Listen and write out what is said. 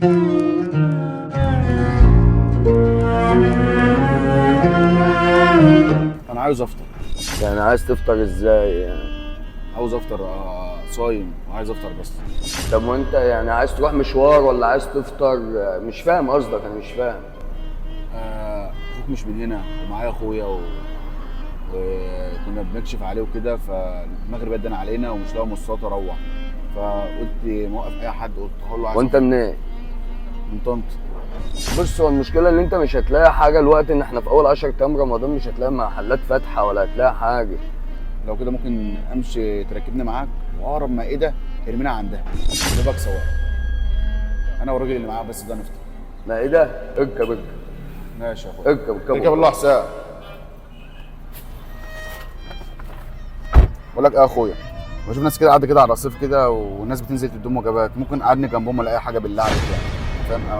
انا عاوز افطر. يعني عايز تفطر ازاي يعني؟ عاوز افطر صايم وعايز افطر بس. طب وانت يعني عايز تروح مشوار ولا عايز تفطر؟ مش فاهم قصدك، انا مش فاهم. اخوك مش من هنا ومعايا اخويا وكنا بنكشف عليه وكده، فالمغرب ادن علينا ومش لاقي مواصلات اروح، فقلت موقف اي حد، قلت هقول له عايز وانت أفطر. منين؟ من طنط. بص، هو المشكله ان انت مش هتلاقي حاجه الوقت، ان احنا في اول 10 ايام رمضان مش هتلاقي محلات فاتحه ولا هتلاقي حاجه. لو كده ممكن امشي تركبني معاك، واقرب مائده ارمينا عندها دوبك سواق، انا والراجل اللي معاه بس ده نفطر. ما ايه ده؟ اركب اركب ماشي يا اخويا. اركب اركب اركب الله حساب. بقول لك ايه يا اخويا، بشوف ناس كده قاعده كده على الرصيف كده والناس بتنزل تدوم وجبات، ممكن قعدني جنبهم ولا اي حاجه بالله عليك يعني، فاهم؟